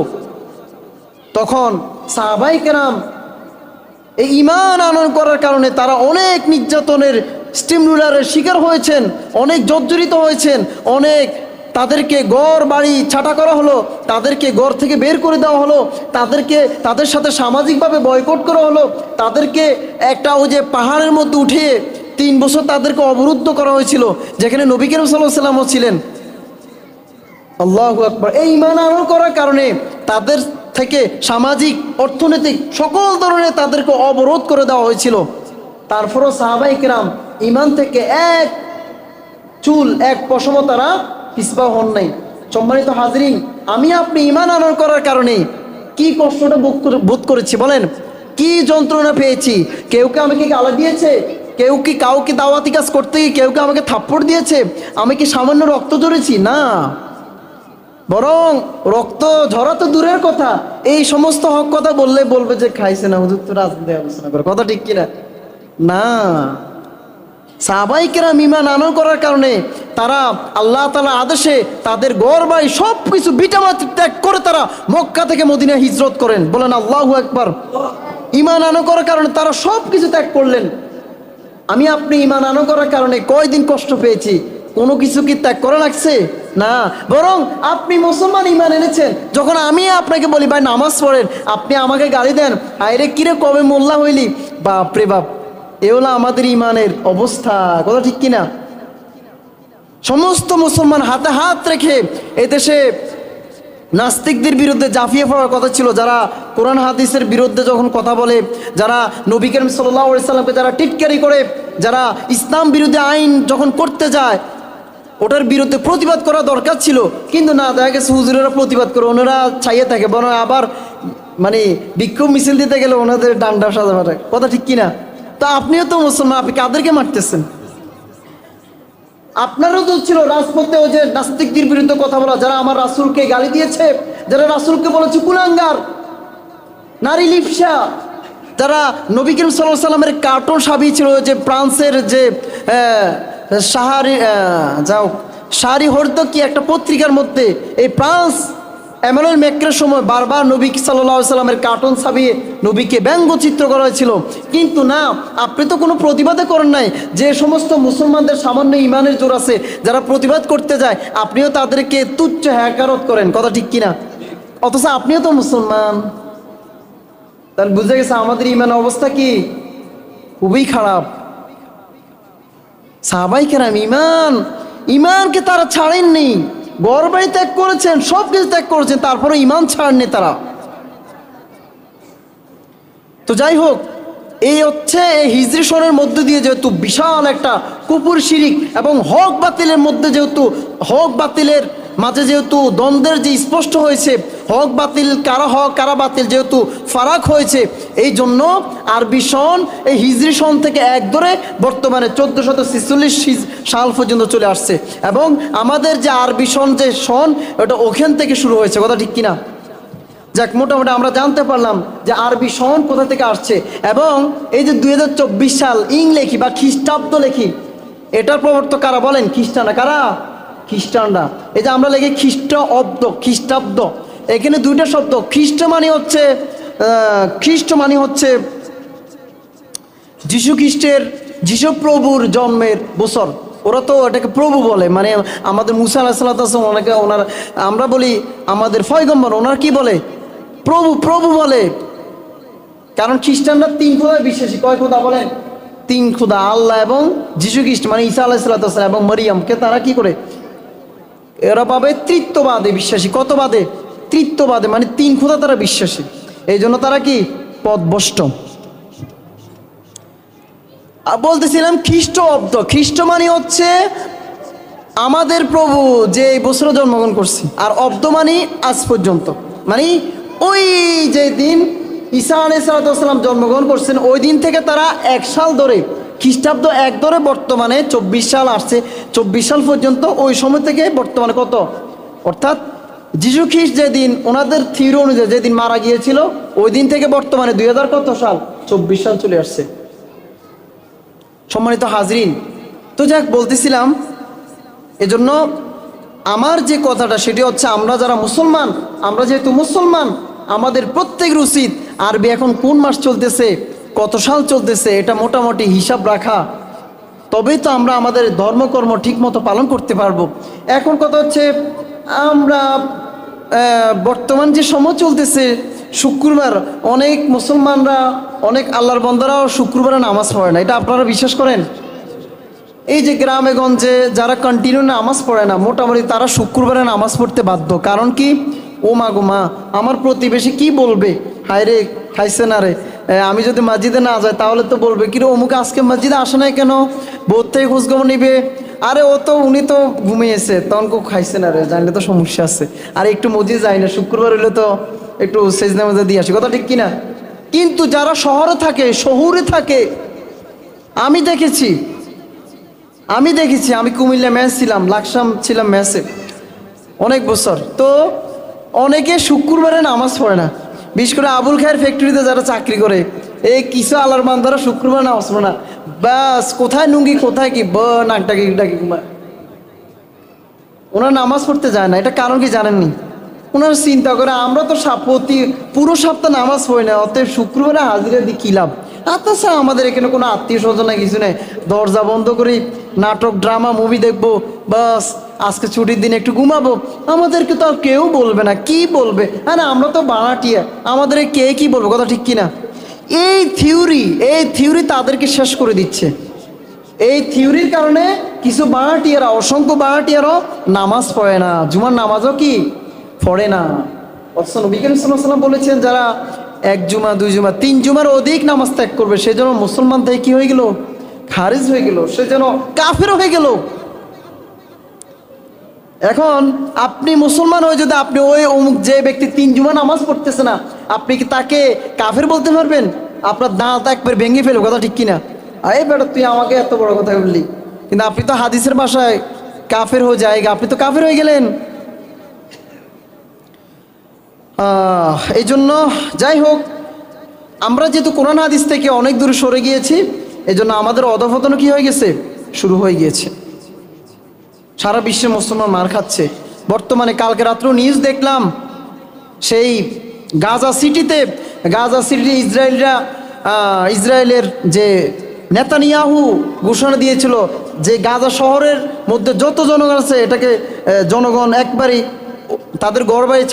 Speaker 1: তখন সাহাবায়ে কেরাম এই ঈমান আনয়ন করার কারণে তারা অনেক নির্যাতনের স্টিম রুলারের শিকার হয়েছেন, অনেক জর্জরিত হয়েছেন, অনেক তাদেরকে ঘর বাড়ি ছাটা করা হলো, তাদেরকে ঘর থেকে বের করে দেওয়া হলো, তাদের সাথে সামাজিকভাবে বয়কট করা হলো, তাদেরকে একটা ওই যে পাহাড়ের মধ্যে উঠিয়ে 3 বছর তাদেরকে অবরুদ্ধ করা হয়েছিল, যেখানে নবী করিম সাল্লাল্লাহু আলাইহি ওয়াসাল্লামও ছিলেন। আল্লাহু আকবার। এই ঈমান আনয়ন করার কারণে তাদের থেকে সামাজিক, অর্থনৈতিক সকল ধরনের তাদেরকে অবরোধ করে দেওয়া হয়েছিল। তারপরও সাহাবায়ে কেরাম ঈমান থেকে এক চুল, এক পশমও তারা পিছপা হন নাই। সম্মানিত হাজরিন, আমি আপনি ঈমান আনয়ন করার কারণে কি কষ্টটা বোধ করেছি বলেন, কি যন্ত্রণা পেয়েছি। কেউ কি আমাকে গালা দিয়েছে? কেউ কি কাউকে দাওয়াতি কাজ করতে গিয়ে কেউ কি আমাকে থাপ্পড় দিয়েছে? আমি কি সামান্য রক্ত ঝরেছি? না, বরং রক্ত ঝরা তো দূরের কথা, এই সমস্ত হক কথা বলবে যে খাইছে না হুজুর, তো রাজনীতি আলোচনা করে, কথা ঠিক কিনা? না, সাহাবায়ে কেরাম ঈমান আনয়ন করার কারণে তারা আল্লাহ তাআলার আদেশে তাদের ঘর বাড়ি সব কিছু ভিটামাটি ত্যাগ করে তারা মক্কা থেকে মদিনায় হিজরত করেন। বলেন আল্লাহু আকবার। ঈমান আনয়ন করার কারণে তারা সব কিছু ত্যাগ করলেন। আমি আপনি ঈমান আনয়ন করার কারণে কয়দিন কষ্ট পেয়েছি? কোনো কিছু কি ত্যাগ করা লাগছে? না, বরং আপনি মুসলমান ঈমান এনেছেন, যখন আমি আপনাকে বলি ভাই নামাজ পড়েন, আপনি আমাকে গালি দেন, আইরে কিরে কবে মোল্লা হইলি, বাপ রে বাপ, এ হলো আমাদের ঈমানের অবস্থা, কথা ঠিক কিনা? সমস্ত মুসলমান হাতে হাত রেখে এদেশে নাস্তিকদের বিরুদ্ধে জাফিয়ে পড়ার কথা ছিল, যারা কোরআন হাদিসের বিরুদ্ধে যখন কথা বলে, যারা নবী করিম সাল্লাল্লাহু আলাইহি সাল্লামকে যারা টিটকারি করে, যারা ইসলাম বিরোধী আইন যখন করতে যায়, ওটার বিরুদ্ধে প্রতিবাদ করা দরকার ছিল, কিন্তু না, দেখা গেছে হুজুরেরা প্রতিবাদ করে ওনারা ছাইয়ে থাকে, বরং আবার মানে বিক্ষোভ মিছিল দিতে গেলে ওনাদের ডান্ডা সাজা পাঠায়, কথা ঠিক কিনা? তা আপনিও তো মুসলমান, আপনি কাদেরকে মারতেছেন? আপনারও তো ছিল রাজপথে ওই যে নাস্তিকদের বিরুদ্ধে কথা বলা, যারা আমার রাসূলকে গালি দিয়েছে, যারা রাসূলকে বলেছে কুলাঙ্গার, নারী লিপসা, যারা নবী করিম সাল্লাল্লাহু আলাইহি সাল্লামের কার্টুন সাবি ছিল, যে ফ্রান্সের যে শাহরি হর্দ কি একটা পত্রিকার মধ্যে এই ফ্রান্স এমানুয়েল ম্যাক্রোর সময় বারবার নবী সাল্লাল্লাহু আলাইহি সাল্লামের কার্টুন ছাপিয়ে নবীকে ব্যঙ্গচিত্র করা হয়েছিল। কিন্তু না, আপনি তো কোনো প্রতিবাদে করেন নাই। যে সমস্ত মুসলমানদের সামান্য ঈমানের জোর আছে, যারা প্রতিবাদ করতে যায়, আপনিও তাদেরকে তুচ্ছ হ্যাকারত করেন, কথা ঠিক কিনা? অথচ আপনিও তো মুসলমান। তাহলে বুঝে গেছে আমাদের ঈমান অবস্থা কি, খুবই খারাপ। সাহাবায়ে কেরাম ঈমানকে তারা ছাড়েননি, ঘর বাড়ি ত্যাগ করেছেন, সব কিছু ত্যাগ করেছেন, তারপরে ঈমান ছাড়েননি তারা। তো যাই হোক, এই হচ্ছে এই হিজরি সনের মধ্যে দিয়ে যেহেতু বিশাল একটা কুফর শিরিক এবং হক বাতিলের মধ্যে, যেহেতু হক বাতিলের মাঝে যেহেতু দ্বন্দ্বের যে স্পষ্ট হয়েছে, হক বাতিল কারা হক কারা বাতিল যেহেতু ফারাক হয়েছে, এই জন্য আরবি সন এই হিজরি সন থেকে এক ধরে বর্তমানে 1446 সাল পর্যন্ত চলে আসছে, এবং আমাদের যে আরবি সন যে সন ওটা ওখান থেকে শুরু হয়েছে, কথা ঠিক কিনা? যাক, মোটামুটি আমরা জানতে পারলাম যে আরবি সন কোথা থেকে আসছে। এবং এই যে 2024 সাল ইংলেখি বা খ্রিস্টাব্দ লেখি, এটার প্রবর্তক কারা বলেন? খ্রিস্টানরা। কারা? খ্রিস্টানরা। এই যে আমরা লেখি খ্রিস্টাব্দ, এখানে দুইটা শব্দ। খ্রিস্ট মানে হচ্ছে যিশু খ্রিস্টের, যিশু প্রভুর জন্মের বছর। ওরা তো এটাকে প্রভু বলে, মানে আমাদের মুসা আলাইহিস সালাম ওনাকে আমরা বলি আমাদের পয়গম্বর, ওনারা কি বলে? প্রভু বলে। কারণ খ্রিস্টানরা 3 খোদায় বিশ্বাসী। কয় খোদা বলেন? 3 খোদা, আল্লাহ এবং যিশু খ্রিস্ট মানে ঈসা আলাইহিস সালাম এবং মরিয়মকে তারা কি করে? এরা পাবে তৃত্ববাদে বিশ্বাসী। কত বাদে? তৃত্ববাদে, মানে 3 খোদা তারা বিশ্বাসী। এই জন্য তারা কি পথভ্রষ্ট। বলতেছিলাম খ্রিস্ট মানে হচ্ছে আমাদের প্রভু যে এই বছরে জন্মগ্রহণ করছে, আর অব্দ মানে আজ পর্যন্ত, মানে ওই যে দিন ঈসা আলাইহিস সালাম জন্মগ্রহণ করছেন ওই দিন থেকে তারা 1 সাল ধরে, খ্রিস্টাব্দ 1 ধরে বর্তমানে 24 সাল আসছে, 24 সাল পর্যন্ত ওই সময় থেকে বর্তমানে কত, অর্থাৎ যিশু খ্রিস্ট যেদিন ওনাদের থিওরি অনুযায়ী যেদিন মারা গিয়েছিল ওই দিন থেকে বর্তমানে 2000 কত সাল, 24 সাল চলে আসছে। সম্মানিত হাজরিন, তো যাক বলতেছিলাম, এজন্য আমার যে কথাটা সেটি হচ্ছে আমরা যারা মুসলমান, আমরা যেহেতু মুসলমান, আমাদের প্রত্যেকের উচিত আরবি এখন কোন মাস চলতেছে, কত সাল চলতেছে, এটা মোটামুটি হিসাব রাখা। তবেই তো আমরা আমাদের ধর্মকর্ম ঠিক মতো পালন করতে পারবো। এখন কথা হচ্ছে আমরা বর্তমান যে সময় চলতেছে শুক্রবার, অনেক মুসলমানরা, অনেক আল্লাহর বন্দারাও শুক্রবারে নামাজ পড়ে না। এটা আপনারা বিশ্বাস করেন? এই যে গ্রামে গঞ্জে যারা কন্টিনিউ নামাজ পড়ে না, মোটামুটি তারা শুক্রবারে নামাজ পড়তে বাধ্য। কারণ কি? ও মা গো মা, আমার প্রতিবেশী কি বলবে, হায় রে খাইছে না রে, আমি যদি মসজিদে না যাই তাহলে তো বলবে কি রে অমুক আজকে মসজিদে আসে নাই কেন, বোধ থেকে খোঁজখবর নিবে, আরে উনি তো ঘুমিয়েছে, তখন কেউ খাইছে না রে, জানলে তো সমস্যা আছে, আর একটু মসজিদে যাই না, শুক্রবার হলে তো একটু সেজদা মজা দিয়ে আসি, কথা ঠিক কিনা? কিন্তু যারা শহরে থাকে, আমি দেখেছি, আমি কুমিল্লা ম্যাচ ছিলাম, লাকসাম ছিলাম ম্যাচে অনেক বছর। তো অনেকে শুক্রবারে নামাজ পড়ে না, বিশেষ করে আবুল খায়ের ফ্যাক্টরিতে যারা চাকরি করে, এই কিছু আল্লাহর বান্দারা শুক্রবার নামাজ পড়ে না। বাস কোথায় লুঙ্গি, কোথায় কি নাক ডাকি ঘুমায়, ওনারা নামাজ পড়তে যায় না। এটা কারণ কি জানেননি? ওনারা চিন্তা করে আমরা তো পুরো সপ্তাহ নামাজ পড়ি না, অতএব শুক্রবারে হাজিরা দিই কী লাভ। আচ্ছা, আমাদের এখানে কোনো আত্মীয় স্বজন না, কিছু নেই, দরজা বন্ধ করি, নাটক ড্রামা মুভি দেখবো, বাস আজকে ছুটির দিন একটু ঘুমাবো, আমাদেরকে তো আর কেউ বলবে না। কি বলবে? হ্যাঁ, আমরা তো বানাটিয়া, আমাদের কে কি বলবে, কথা ঠিক কিনা? এই থিওরি তাদেরকে শেষ করে দিচ্ছে। এই থিওরির কারণে কিছু বানাটিয়ারা, অসংখ্য বানাটিয়ারও নামাজ পড়ে না, জুমার নামাজও কি পড়ে না। অথচ নবী করিম সাল্লাল্লাহু আলাইহি ওয়াসাল্লাম বলেছেন যারা 1 জুমা 2 জুমা 3 জুমার অধিক নামাজ ত্যাগ করবে সে যেন মুসলমান থেকে কি হয়ে গেল, খারিজ হয়ে গেল, সে যেন কাফের হয়ে গেল। এখন আপনি মুসলমান হয়ে যদি আপনি ওই অমুক যে ব্যক্তি 3 জুমা নামাজ পড়তেছে না, আপনি কি তাকে কাফের বলতে পারবেন? আপনার দাঁত একবার ভেঙে ফেলবে, কথা ঠিক কিনা? এই বেটা তুই আমাকে এত বড় কথা বললি, কিন্তু আপনি তো হাদিসের ভাষায় কাফের হয়ে যায়, আপনি তো কাফের হয়ে গেলেন। এই জন্য যাই হোক, আমরা যেহেতু কোরআন হাদিস থেকে অনেক দূরে সরে গিয়েছি, এই জন্য আমাদের অধঃপতন কি হয়ে গেছে, শুরু হয়ে গিয়েছে। সারা বিশ্বে মুসলমান মার খাচ্ছে। বর্তমানে কালকে রাত্রেও নিউজ দেখলাম, সেই গাজা সিটিতে ইসরায়েলের যে নেতানিয়াহু ঘোষণা দিয়েছিল যে গাজা শহরের মধ্যে যত জনগণ আছে এটাকে জনগণ একবারই তাদের ঘরবাড়ি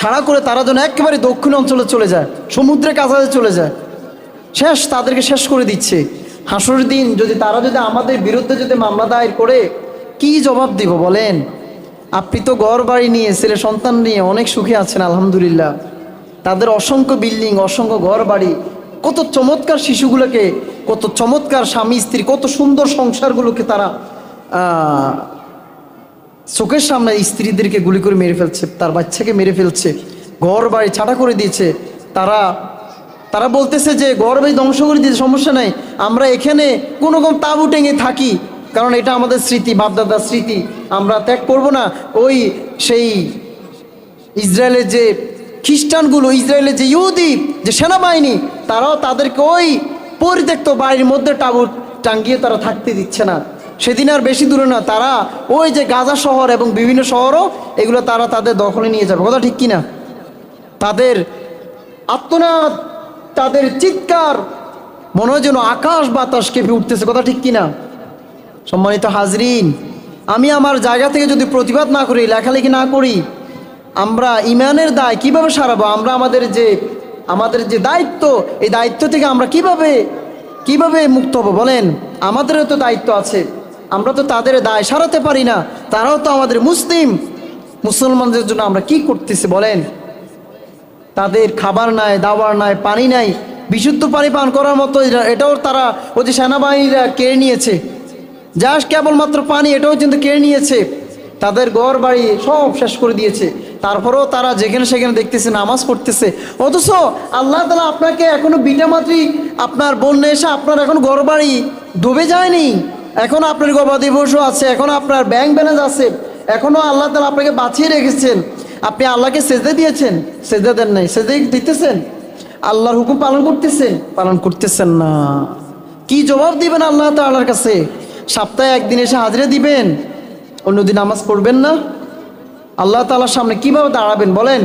Speaker 1: ছাড়া করে তারা যেন একেবারে দক্ষিণ অঞ্চলে চলে যায়, সমুদ্রের কাছাকাছি চলে যায়, তাদেরকে শেষ করে দিচ্ছে। হাসরের দিন তারা যদি আমাদের বিরুদ্ধে মামলা দায়ের করে কি জবাব দিব বলেন? আপনি তো ঘর বাড়ি নিয়ে, ছেলে সন্তান নিয়ে অনেক সুখে আছেন আলহামদুলিল্লাহ, তাদের অসংখ্য বিল্ডিং, অসংখ্য ঘর বাড়ি, কত চমৎকার শিশুগুলোকে, কত চমৎকার স্বামী স্ত্রী, কত সুন্দর সংসারগুলোকে তারা চোখের সামনে স্ত্রীদেরকে গুলি করে মেরে ফেলছে, তার বাচ্চাকে মেরে ফেলছে, ঘর বাড়ি ছাড়া করে দিয়েছে। তারা বলতেছে যে ঘর বাড়ি ধ্বংস করে দিয়েছে, সমস্যা নাই, আমরা এখানে কোনো রকম তাঁবু টেঙে থাকি, কারণ এটা আমাদের স্মৃতি, বাপদাদার স্মৃতি, আমরা ত্যাগ করব না। সেই ইসরায়েলের যে খ্রিস্টানগুলো, ইসরায়েলের যে ইহুদি যে সেনাবাহিনী, তারাও তাদেরকে ওই পরিত্যক্ত বাড়ির মধ্যে তাঁবু টাঙ্গিয়ে তারা থাকতে দিচ্ছে না। সেদিন আর বেশি দূরে না, তারা ওই যে গাজা শহর এবং বিভিন্ন শহরও এগুলো তারা তাদের দখলে নিয়ে যাবে। কথা ঠিক কিনা? তাদের আত্মনাদ, তাদের চিৎকার মনে হয় যেন আকাশ বাতাস কেঁপে উঠতেছে। কথা ঠিক কিনা? সম্মানিত হাজরিন, আমি আমার জায়গা থেকে যদি প্রতিবাদ না করি, লেখালেখি না করি, আমরা ইমানের দায় কিভাবে সারাবো? আমরা আমাদের যে দায়িত্ব, এই দায়িত্ব থেকে আমরা কিভাবে মুক্ত হবো বলেন? আমাদেরও তো দায়িত্ব আছে, আমরা তো তাদের দায় সারাতে পারি না। তারাও তো আমাদের মুসলমানদের জন্য আমরা কি করতেছি বলেন? তাদের খাবার নাই, দাবার নাই, পানি নাই, বিশুদ্ধ পানি পান করার মতো এটাও তারা ওই যে সেনাবাহিনীরা কেড়ে নিয়েছে। যা কেবলমাত্র পানি, এটাও কিন্তু কেড়ে নিয়েছে। তাদের ঘর বাড়ি সব শেষ করে দিয়েছে। তারপরেও তারা যেখানে সেখানে দেখতেছে নামাজ পড়তেছে। অথচ আল্লাহ তাআলা আপনাকে এখনো বিটামাত্রি আপনার বন্যা এসে আপনার এখন ঘর বাড়ি ডুবে যায়নি, এখনো আপনার গবাদি পশু আছে, এখনো আপনার ব্যাংক ব্যালেন্স আছে, এখনো আল্লাহ তাআলা আপনাকে বাঁচিয়ে রেখেছেন। আপনি আল্লাহকে সেজদা দিয়েছেন? সেজদা দেন নাই। সেজদা দিতেছেন? আল্লাহর হুকুম পালন করতেছেন না। কি জবাব দিবেন আল্লাহ তাআলার কাছে? সপ্তাহে একদিন এসে হাজিরা দিবেন, অন্যদিন নামাজ পড়বেন না? আল্লাহ তাআলার সামনে কিভাবে দাঁড়াবেন বলেন?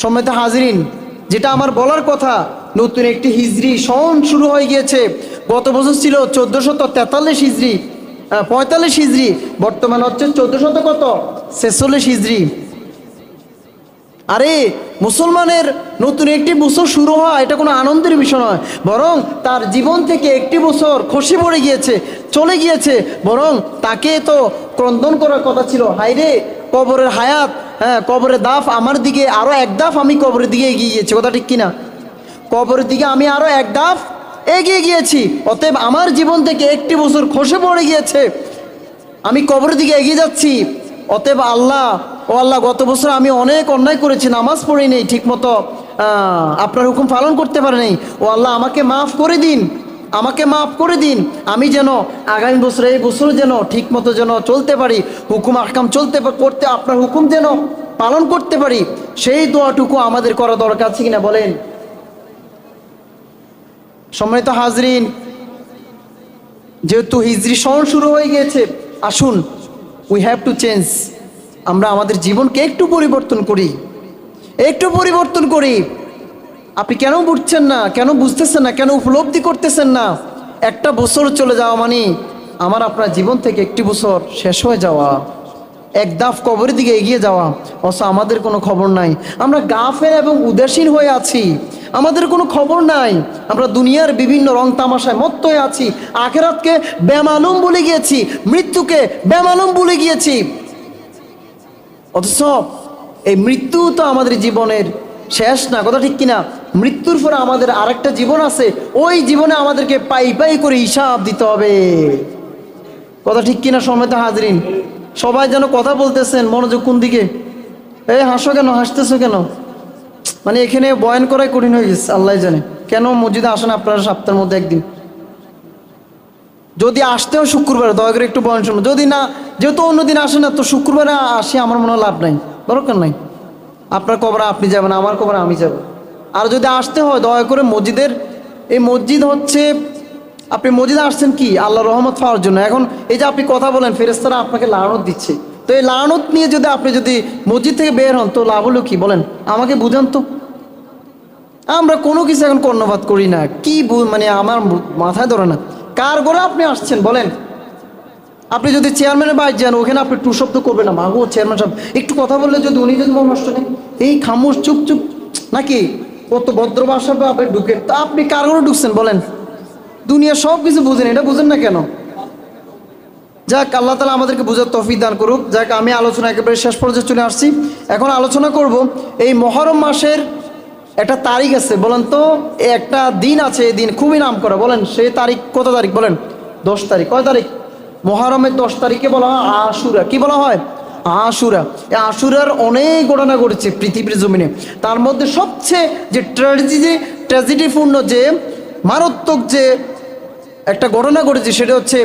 Speaker 1: সম্মানিত হাজরিন, যেটা আমার বলার কথা, নতুন একটি হিজরি সন শুরু হয়ে গিয়েছে। গত বছর ছিল 1443 হিজরি, 45 হিজরি, বর্তমান হচ্ছে 1446 হিজরি। আরে মুসলমানের নতুন একটি বছর শুরু হওয়া এটা কোনো আনন্দের বিষয় নয়, বরং তার জীবন থেকে একটি বছর খসে পড়ে গিয়েছে, চলে গিয়েছে। বরং তাকে তো ক্রন্দন করার কথা ছিল, হায়রে কবরের হায়াত, কবরের দাফ আমার দিকে, আরও এক দাফ আমি কবরের দিকে এগিয়ে গিয়েছি। কথা ঠিক কিনা? কবরের দিকে আমি আরও এক দাফ এগিয়ে গিয়েছি, অতএব আমার জীবন থেকে একটি বছর খসে পড়ে গিয়েছে, আমি কবরের দিকে এগিয়ে যাচ্ছি। অতএব আল্লাহ গত বছর আমি অনেক অন্যায় করেছি, নামাজ পড়ি নেই ঠিক মতো, আপনার হুকুম পালন করতে পারি নাই। ও আল্লাহ, আমাকে মাফ করে দিন, আমি যেন আগামী বছর, এই বছর যেন ঠিক মতো যেন চলতে পারি, হুকুম আহকাম করতে আপনার হুকুম যেন পালন করতে পারি। সেই দোয়াটুকু আমাদের করা দরকার আছে কিনা বলেন? সম্মানিত হাজরিন, যেহেতু হিজরি সন শুরু হয়ে গিয়েছে, আসুন উই হ্যাভ টু চেঞ্জ। আমরা আমাদের জীবনকে একটু পরিবর্তন করি। আপনি কেন বুঝছেন না, কেন বুঝতেছেন না, কেন উপলব্ধি করতেছেন না? একটা বছর চলে যাওয়া মানে আমার আপনার জীবন থেকে একটি বছর শেষ হয়ে যাওয়া, এক দাফ কবরের দিকে এগিয়ে যাওয়া। অথচ আমাদের কোনো খবর নাই, আমরা গাফেল এবং উদাসীন হয়ে আছি, আমাদের কোনো খবর নাই। আমরা দুনিয়ার বিভিন্ন রং তামাশায় মত্ত হয়ে আছি, আখিরাতকে বেমালুম ভুলে গিয়েছি, মৃত্যুকে বেমালুম ভুলে গিয়েছি। অথচ এই মৃত্যু তো আমাদের জীবনের শেষ না। কথা ঠিক কিনা? মৃত্যুর পরে আমাদের আরেকটা জীবন আছে, ওই জীবনে আমাদেরকে পাই করে হিসাব দিতে হবে। কথা ঠিক কিনা সম্মানিত হাজরিন? সবাই যেন কথা বলতেছেন, মনোযোগ কোন দিকে? এই হাসো কেন, হাসতেছো কেন? মানে এখানে বয়ান করাই কঠিন হয়ে গেছে, আল্লাহ জানে। কেন মসজিদে আসেন আপনারা সপ্তাহের মধ্যে একদিন? যদি আসতেও শুক্রবার, দয়া করে একটু বয়ান শুনুন। যদি না, যেহেতু অন্যদিন আসে না, তো শুক্রবারে আসি আমার মনে হয় লাভ নাই, দরকার নাই। আপনার কবরে আপনি যাবেন, আমার কবরে আমি যাব। আর যদি আসতে হয়, দয়া করে এই মসজিদ হচ্ছে, আপনি মসজিদে আসছেন কি আল্লাহ রহমত পাওয়ার জন্য। এখন এই যে আপনি কথা বলেন, ফেরেশতারা আপনাকে লানত দিচ্ছে, তো এই লানত নিয়ে আপনি যদি মসজিদ থেকে বের হন, তো লাভ হলো কি বলেন? আমাকে বুঝান তো। আমরা কোনো কিছু এখন কর্ণপাত করি না, কি মানে আমার মাথায় ধরে না। কার ঘরে আপনি আসছেন বলেন? আপনি যদি চেয়ারম্যানের বাড়ি যান, ওখানে আপনি টু শব্দ করবেন না, মাগো চেয়ারম্যান সাহেব একটু কথা বললে যদি উনি যদি মন নষ্ট নেই, এই খামোশ চুপ নাকি কত ভদ্র ভাষা আপনি ঢুকেন। তা আপনি কার ঘরে ঢুকছেন বলেন? দুনিয়া সব কিছু বুঝেন, এটা বুঝেন না কেন? যাক, আল্লাহ তাআলা আমাদেরকে বুঝার তৌফিক দান করুক। যাক, আমি আলোচনা একেবারে শেষ পর্যায়ে চলে আসছি। এখন আলোচনা করব এই মুহররম মাসের একটা তারিখ আছে, বলেন তো? একটা দিন আছে, এই দিন খুবই নাম করা, বলেন সেই তারিখ কত তারিখ বলেন? 10 তারিখ। কয় তারিখ? মুহররমের 10 তারিখে বলা হয় আশুরা। কি বলা হয়? আশুরা। এই আশুরার অনেক ঘটনা ঘটেছে পৃথিবীর জমিনে। তার মধ্যে সবচেয়ে যে ট্র্যাজেডিপূর্ণ, যে মারাত্মক যে একটা ঘটনা ঘটেছে, সেটা হচ্ছে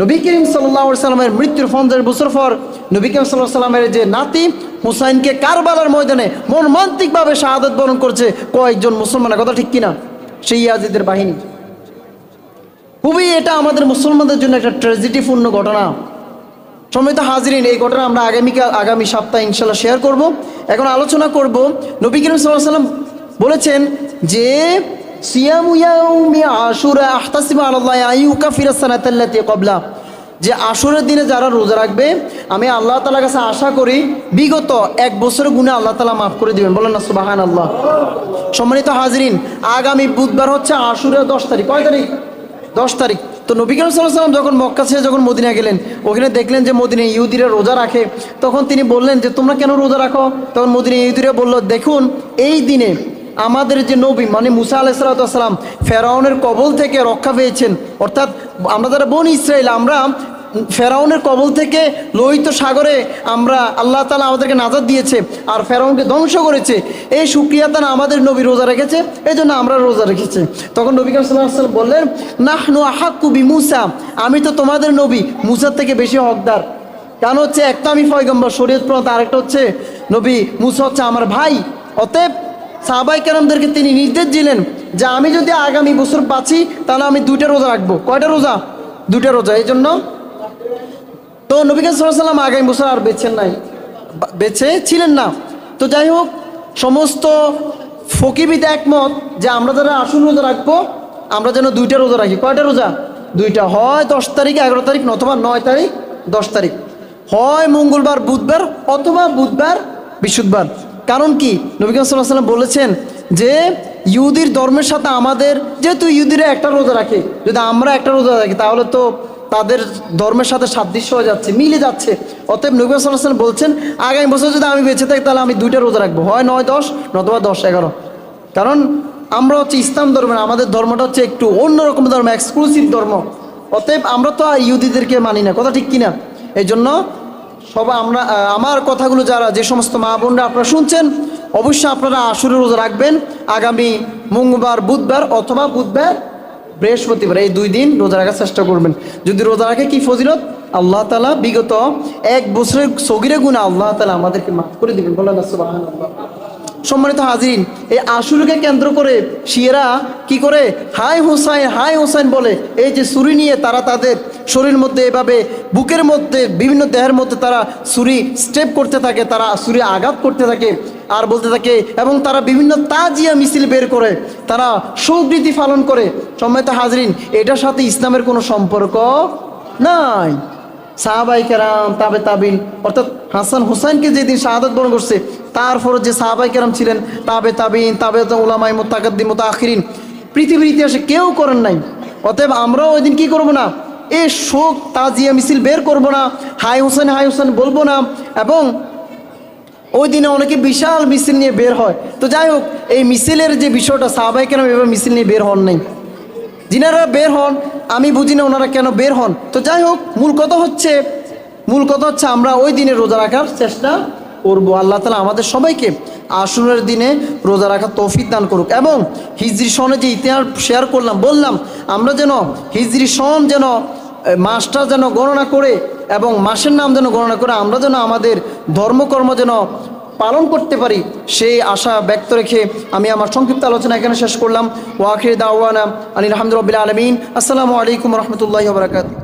Speaker 1: নবী করিম সাল্লাল্লাহু আলাইহি সাল্লামের মৃত্যুর 50 বছর পর নবী করিম সাল্লাল্লাহু আলাইহি সাল্লামের যে নাতি হুসাইনকে কারবালার ময়দানে মর্মান্তিকভাবে শাহাদাত বরণ করছে কয়েকজন মুসলমানের। কথা ঠিক কিনা? সেই ইয়াজিদের বাহিনী খুবই এটা আমাদের মুসলমানদের জন্য একটা ট্র্যাজেডিপূর্ণ ঘটনা। সম্মানিত হাজিরিন, এই ঘটনা আমরা আগামী সপ্তাহে ইনশাল্লাহ শেয়ার করব। এখন আলোচনা করব নবী করিম সাল্লাল্লাহু আলাইহি ওয়াসাল্লাম বলেছেন যে সিয়ামু ইয়াউমি আশুরা আহতাসিবু আলাল্লাহি আইয়ুকাফিরা সানাতাল্লাতী ক্বাবলা, যে আশুরের দিনে যারা রোজা রাখবে আমি আল্লাহ তাআলার কাছে আশা করি বিগত এক বছরের গুনাহ আল্লাহ তাআলা মাফ করে দিবেন। বলেন না সুবহানাল্লাহ। সম্মানিত হাজিরিন, আগামী বুধবার হচ্ছে আশুরা 10 তারিখ। কয় তারিখ? 10 তারিখ। তো নবী করিম সাল্লাল্লাহু আলাইহি ওয়াসাল্লাম যখন মক্কা ছেড়ে যখন মদিনা গেলেন, ওখানে দেখলেন যে মদিনায় ইহুদিরা রোজা রাখে। তখন তিনি বললেন যে তোমরা কেন রোজা রাখো? তখন মদিনায় ইহুদিরা বলল, দেখুন এই দিনে আমাদের যে নবী মানে মুসা আলাইহিস সালাম ফেরাউনের কবল থেকে রক্ষা পেয়েছেন। অর্থাৎ আমরা যারা বনি ইসরাইল, আমরা ফেরাউনের কবল থেকে লোহিত সাগরে আমরা আল্লাহ তাআলা আমাদেরকে নাজাত দিয়েছে আর ফেরাউনকে ধ্বংস করেছে। এই শুকরিয়াতান আমাদের নবী রোজা রেখেছে, এই জন্য আমরা রোজা রেখেছি। তখন নবী কারীম সাল্লাল্লাহু আলাইহি ওয়াসাল্লাম বললেন, নাহনু আহাক্কু বিমূসা, আমি তো তোমাদের নবী মুসার থেকে বেশি হকদার। কারণ হচ্ছে একটা আমি পয়গম্বর শরীয়ত প্রণেতা, আরেকটা হচ্ছে নবী মুসা হচ্ছে আমার ভাই। অতএব সাহাবায়ে কেরামদেরকে তিনি নির্দেশ দিলেন যে আমি যদি আগামী বছর বাঁচি তাহলে আমি 2টা রোজা রাখবো। কয়টা রোজা? 2টা রোজা। এই জন্য তো নবী কারীম সাল্লাল্লাহু আলাইহি ওয়াসাল্লাম আগামী বছর আর বেঁচে ছিলেন না। তো যাই হোক, সমস্ত ফকিবিদ একমত যে আমরা যারা আশুর রোজা রাখবো আমরা যেন 2টা রোজা রাখি। কয়টা রোজা? 2টা। হয় 10 তারিখ 11 তারিখ, অথবা 9 তারিখ 10 তারিখ, হয় মঙ্গলবার বুধবার অথবা বুধবার বৃহস্পতিবার। কারণ কি? নবী কারীম সাল্লাল্লাহু আলাইহি ওয়াসাল্লাম বলেছেন যে ইহুদির ধর্মের সাথে আমাদের, যেহেতু ইহুদিরা একটা রোজা রাখে, যদি আমরা একটা রোজা রাখি তাহলে তো তাদের ধর্মের সাথে সাদৃশ্য হয়ে যাচ্ছে, মিলে যাচ্ছে। অতএব নবী সাল্লাল্লাহু আলাইহি ওয়াসাল্লাম বলছেন আগামী বছর যদি আমি বেঁচে থাকি তাহলে আমি 2টা রোজা রাখবো, হয় 9-10 নতুবা 10-11। কারণ আমরা হচ্ছে ইসলাম ধর্মের, আমাদের ধর্মটা হচ্ছে একটু অন্যরকম ধর্ম, এক্সক্লুসিভ ধর্ম। অতএব আমরা তো ইহুদিদেরকে মানি না, কথা ঠিক কিনা? এই জন্য সবাই আমরা আমার কথাগুলো যারা যে সমস্ত মা বোনরা আপনারা শুনছেন, অবশ্যই আপনারা আশুরের রোজা রাখবেন আগামী মঙ্গলবার বুধবার অথবা বুধবার বৃহস্পতিবার, এই 2 দিন রোজা রাখার চেষ্টা করবেন। যদি রোজা রাখে কি ফজিলত, আল্লাহ তাআলা বিগত এক বছরের সগীরা গুনাহ আল্লাহ তাআলা আমাদেরকে মাফ করে দিবেন। বলেন সুবহানাল্লাহ। সম্মানিত হাজিরিন, এই আশুরাকে কেন্দ্র করে শিয়ারা কি করে হাই হোসাইন হাই হোসাইন বলে, এই যে ছুরি নিয়ে তারা তাদের শরীরের মধ্যে এভাবে বুকের মধ্যে বিভিন্ন দেহের মধ্যে তারা ছুরি স্টেপ করতে থাকে, তারা ছুরি আঘাত করতে থাকে আর বলতে থাকে, এবং তারা বিভিন্ন তাজিয়া মিছিল বের করে, তারা শোকরীতি পালন করে। সম্মানিত হাজিরিন, এটার সাথে ইসলামের কোনো সম্পর্ক নাই। সাহাবায়ে কেরাম তাবে তাবিন, অর্থাৎ হাসান হুসাইনকে যেদিন শাহাদাত বরণ করছে তারপরে যে সাহাবায়ে কেরাম ছিলেন তাবে তাবিন তাবে উলামায়ে মুতাকাদ্দিম মুতাআখিরিন, পৃথিবীর ইতিহাসে কেউ করেন নাই। অতএব আমরাও ওই দিন কী করবো না, এই শোক তাজিয়া মিছিল বের করব না, হাই হুসাইন বলবো না। এবং ওই দিনে অনেকে বিশাল মিছিল নিয়ে বের হয়। তো যাই হোক, এই মিছিলের যে বিষয়টা সাহাবায়ে কেরাম এভাবে মিছিল নিয়ে বের হন নাই। যিনারা বের হন আমি বুঝি না ওনারা কেন বের হন। তো যাই হোক, মূল কথা হচ্ছে আমরা ওই দিনে রোজা রাখার চেষ্টা করবো। আল্লাহ তাআলা আমাদের সবাইকে আশুরার দিনে রোজা রাখার তৌফিক দান করুক। এবং হিজরি সনে যে ইতিহাস শেয়ার করলাম, বললাম আমরা যেন হিজরি সন যেন মাসটা যেন গণনা করে এবং মাসের নাম যেন গণনা করে আমরা যেন আমাদের ধর্মকর্ম যেন পালন করতে পারি, সেই আশা ব্যক্ত রেখে আমি আমার সংক্ষিপ্ত আলোচনা এখানে শেষ করলাম। ওয়া আখিরু দাওয়ানা আলহামদুলিল্লাহি রাব্বিল আলামিন। আসসালামু আলাইকুম ওয়া রাহমাতুল্লাহি ওয়া বারাকাতুহু।